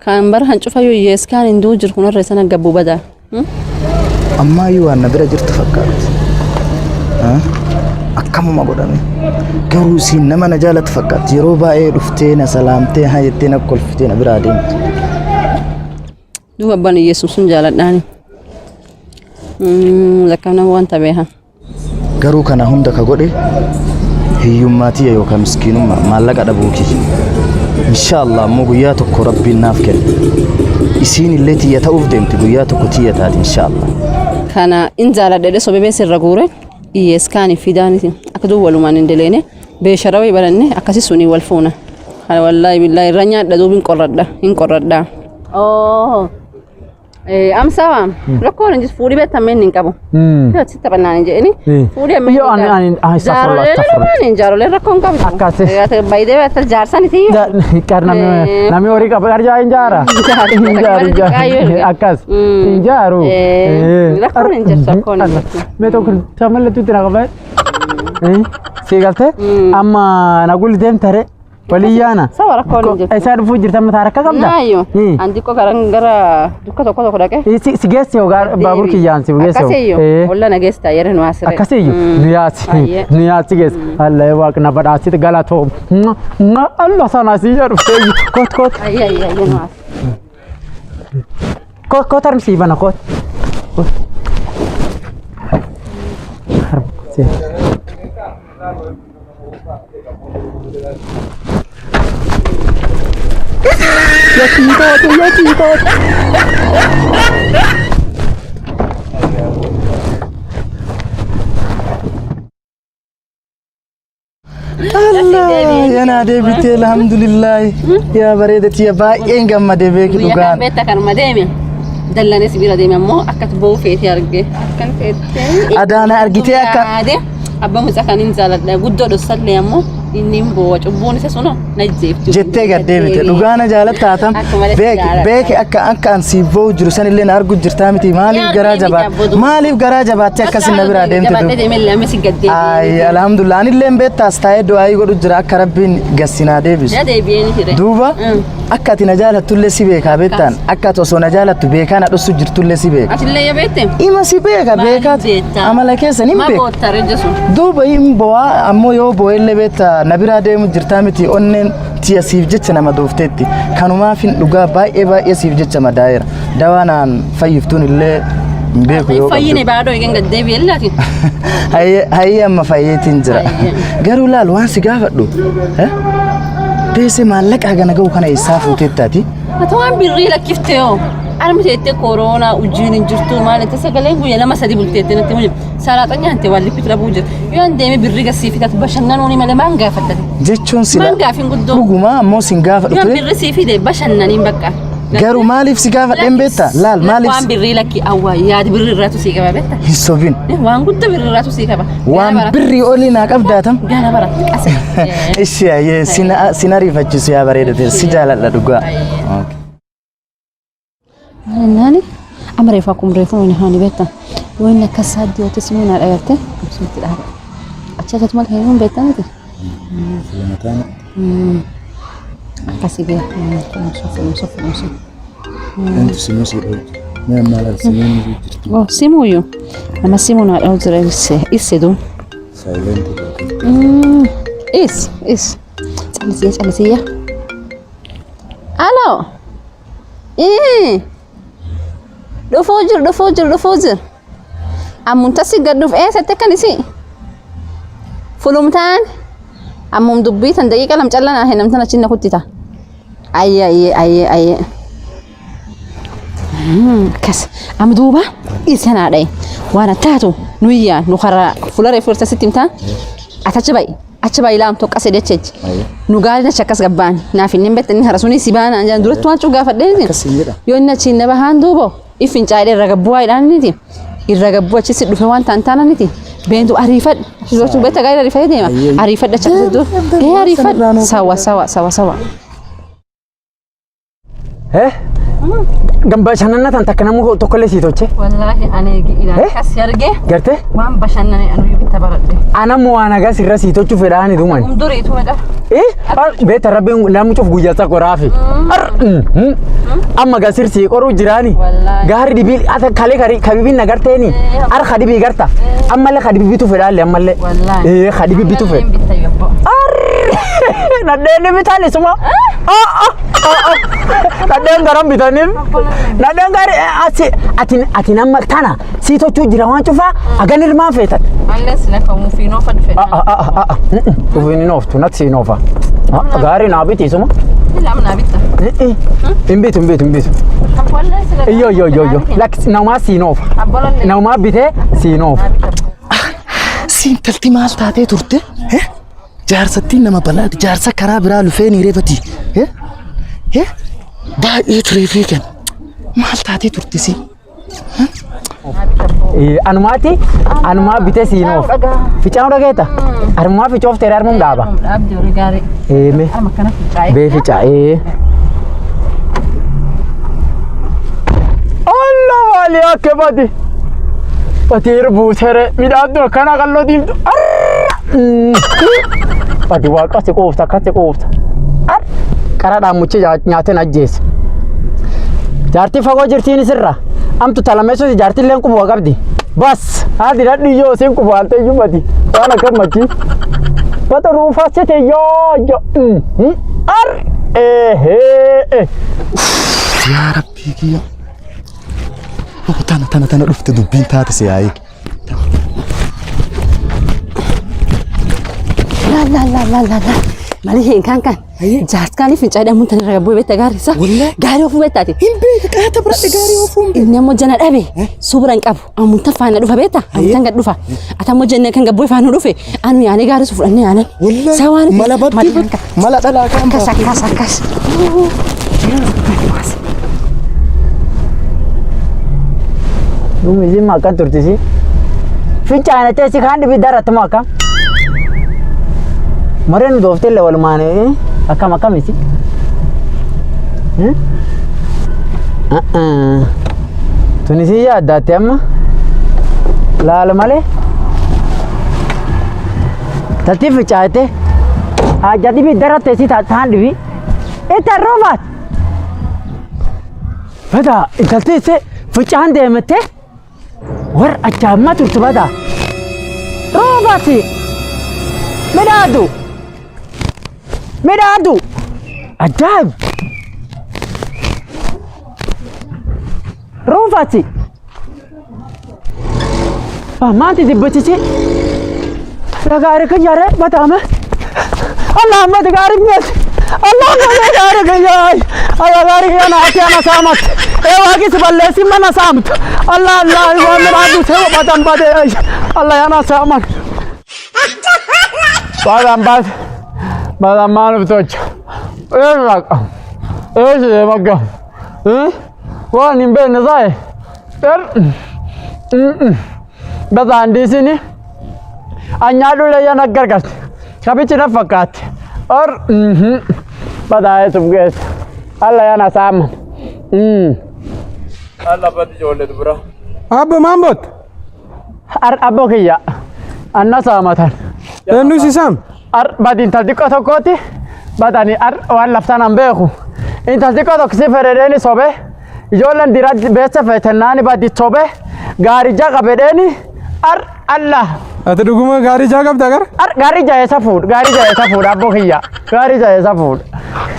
كان برهن شوف أيو يسكان إندوجر كنا رئيسنا قبوا بدا أما أيو أنا برا جرت فكرت أكمل ما قدامي كروسين نما نجالة فكرت يروبا إيه رفتينا سلامتين هايتينا كلفتينا برادين دوها بني يسوع جالت ناني لكن هو أنت بها كرو كان هم دك قولي هيوماتي أيو كمسكين ما لقى أبوكي إن شاء الله مو قياتك ربي نافكر يسين اللي تي يتوف ديم تقياتك وتي تاد إن شاء الله كان إنزال ده سو بيبي سر رجورة يسكاني في دانتي أكدو ولو ما ندلينه بشراوي بلنه أكاسي سوني والفونه هلا والله بالله رنيا ده بين قرّدا أوه أم سوام ركون نجس فوري بتأمين نكابو لا تتبنى نجيني فوري أمين يو أنا جارو ليه نجارو ليه ركون كابو أكاسي يا تبايدة بتر جارساني تيو karena nami ori kabar jain jara akas jaru ركون نجس ركون मैं तो समझ लेती तेरा कबार सीखते अम्मा नगुल देम थरे Waliyana. Sawa rakoni je. Esa rufu jirta mataraka kabda. Nayo. Andiko garangara dukka tokko tokko dake. Si gesti ogar babur ki jansi bugesi. Akaseyo. Walla na gesta yere no asre. Akaseyo. Niyasi ges. Allah wa kana bada sit galato. Allah sana si yaru. Kot. Ay no as. Kot armsi bana kot. Si. Ya chico. Allah yana da bite alhamdulillah ya bare da tiya ba in gamma da be ki dugan beta kan mademe dallane sibira de memmo akat bo feti arge kan feti adana argite aka abba musakanin zalada guddo do salle ammo inni mbo cubbuun isa suno najjeeftu jettee gadde bite dugaana jaalatatam beek akka an siiboo jiru san illee argu jirtaa miti maaliif garaa jabaatti akkasin na biraa deemte ay alhamdulillah anillee beettaas taa'ee du'aayi godhu jira akka rabbiin gassinaa deebisu duuba akka ati na jaalatullee si beekaa beettaan akka ati osoo na jaalattu beekaa na dhossu jirtullee si beeka atillee yabeette ima si beeka beekaati amala keessan hin beeka duuba hin bo'aa ammoo yoo bo'ellee beetta nabira deemu jirtaa miti onnen tiya siif jecha nama doofteetti kanumaaf hin dhugaa baay'ee siif jecha madaa'eera dawaanaan fayyiftuun illee hin beeku yoo fayyine baadoo eegen gaddeebi ellaati hayye amma fayyeetiin jira garuu laal waan si gaafadhu beese maallaqa gana ga'u kana isaa fuuteettaati ati waan birrii lakkiftee armiteette corona ujjiin jirtu maalete sagaleen guyya lama sadi bulteette natti mujib salaata nyaante waan lippi tirabuu jira yoo andeeme birri gasiifitatu bashannanuuni malee maan gaafatate jechuun sila maan gaafin guddoo dhuguma ammoo sin gaafadhu ture birri siifide bashannaniin bakka garuu maaliif si gaafadheen beetta laal maaliif waan birrii lakki awwaa yaad birri irraatu sii qaba beetta hin sobin waan guddaa birri irraatu sii qaba waan birrii olii naa qabdaatam gaana bara qase ishi ayyee sin ariifachiisu yaa bareedate si jaaladha dhugaa nani amre fakum refu ni hani beta وين كساد ديو تسمين على ايرته بسمت الأهل أشجت مال هيون بيتنا دي كسيبه نصف أنت سموسي ما مال سمين أوه سمويو أما سمونا أوزر إسدو سايلنت إس على ألو إيه دفوجر أمون تسيقر دف إيه ستكنسي فلومتان أمون دبيتان دقيقة لم تقلنا هنا متنا شينا كتتا أي كس أم دوبا إيسان علي وانا تاتو نويا نخرا فلاري فرصة ستمتان أتشباي لام توك أسيد تشج نقالنا شكاس قبان نافي نمبت إنها رسوني سبانا أنجان دورت وان شو قافت لين يونا شينا بهان دوبو إفين جاي الرقبوا إلان نيتي الرقبوا تشيس دفوان تانتانا نيتي بيندو عريفات شو بيتا غير عريفات ديما عريفات ده تشيس دو إيه عريفات سوا Gambashana tan takanamu tokkole siitoche. Wallahi ani ila kas yarge. Garte? Waan bashanane anu yibita baradde. Ana mo anaga sirra siitochu fedhaani duman. Umduri tu meda. Beeta rabbiin lamu cuf guyyata qoraafi. Amma gasir si qoru jirani. Gaari dibil ata kale kari kabibin nagarteeni. Ar khadibi garta. Amma le khadibi bitu fedhaale amma le. Khadibi bitu fed. Nadeni bitani suma. Nadeng garam bitani. Nadeng gari atin amma tana siitochu jira waan cufa aganir ma feetan. Unless like a movie no fad fed. Ufini noftu natsi nofa. Gari na biti suma. Ila mna bita. Imbitu. Yo. Lak nauma sinofa. Nauma bite sinofa. Siin talti maal taatee turte? Jaarsattiin nama balaati jaarsa karaa biraa lufeen hireefati. Baay'ee turee fiigan. Maal taatee turte si? Anuma bite sinofa. Ficaan dhageeta. Aruma ficoof teera armum dhaaba. Abdi ori gari. Me. Makana ficaa. Be ficaa. Allah wali akebati. Patir buusere midhaaddu kana qallo diimtu. Pati waaqa si qoofta akka si qoofta. Karaa dhaamuchi nyaateen ajjeessa. Jaartii fagoo jirtiin sirra. Amtu talameessuuti jaartiin leen quba qabdi. Bas haati dadhi yoo siin quba halte iyyummati. Waan akka machi. Bata ruufaasite yoo. Yaa Rabbii kiyya. Tana dhufte dubbiin taate si yaa'ee. La. Mali kan. Jaarskani fincaa dhamuun tan irra gabboo beekta gaarii isaa. Gaarii ofuu beektaati. Hin beeka qaata biratti gaarii ofuu. Inni ammoo jana dhabe suuraan qabu. Amuun faana dhufa beekta. Amuun gad dhufa. Atammoo jennee kan gabboo faana dhufe. Anu yaanee gaarii su fudhannee yaanan. Sawaan mala baddi mala dhalaa kan akkas. Dumi zima kan turtisi. Fincaa na teessi kan dhibi daratu maka. Mareen doofte le wal maane akkam isi. Tunisi yaaddaate amma laala malee. Talti ficaate haja dhibi darate si taan dhibi. Eta robat. Bada talti se ficaan deemte war achaamma turtu bada. Robati. Midhaadu. Ajaa'ib. Roofati. Maanti dibbachisi. Lagaari kan yaare bataame. Allah amma gaari nyati. Allah amma gaari kan yaay. Allah gaari kan ati ana saamat. Waagi si balleessi mana saamat. Allah wa midhaadu se batan bade. Allah yana saamat. Badam maanuf tocha. Ese magga. Waan hin beekne sae. Badaan diisini. Anyaadhu leeyyan aggargarte. Kabichi na fakkaate. Badaa eesuf geesse. Alla yana saama. Alla badi ijoollee dubara. Abbo maambot. Abbo kiyya. Anna saamatan. Eenyu siisam? Badin taltiqqoo tokkooti. Badani waan laftaan an beeku. Intaltiqqoo tokko si fedheeni sobe. Ijoolleen dira beessa feetennaani badi sobe. Gaarija qabedheeni. Allah. Ati dhuguma gaarija qabda gar? Gaarija eessa fuudh? Gaarija eessa fuudh abboo kiyya? Gaarija eessa fuudh?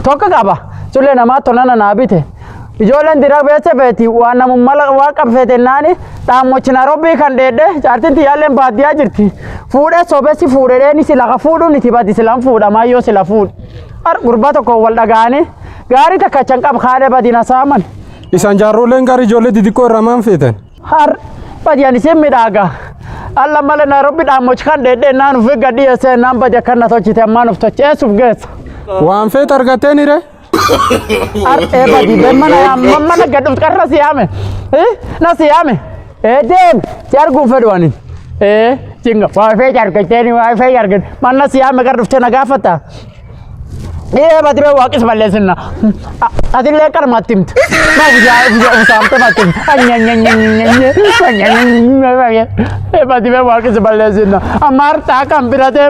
Tokko qaba. Sullee namaa tolana naa bite. Ijoolleen dira beessa feeti waan namummala waa qabfeetennaani dhaammochina robbii kan dheedhe jaartiin tiyyaalleen baadiyyaa jirti. Fuudhee sobeessi fuudhedheeni sila ka fuudhuun itti badi silaan fuudhamaa yoo sila fuudh. Gurbaa tokko wal dhagaanii gaarii takka can qab kaadhe badina saaman. Isaan jaarroleen gaarii ijoollee xixiqqoo irraa maan feetan? Badiyaan isheen midhaagaa. Alla malee Nairobi dhaammochi kan dheedhee naan ufee gadi eessee naan badi akka na tolchite ammaan uf tolcheessuuf geessa. Waan feet argattee ni ree? Badi mana gadhuuf qarra siyaame. Na siyaame. Deem si arguun fedhuwani. Jinga waa fee argattee ni waa fee argatte. Manna siyaame gar dhuftee na gaafata. Bati be waaqis balleessinna. Ati illee qarma attimti. Ma usaamte mattimti. Bati be waaqis balleessinna. Amma hartaa kan biratee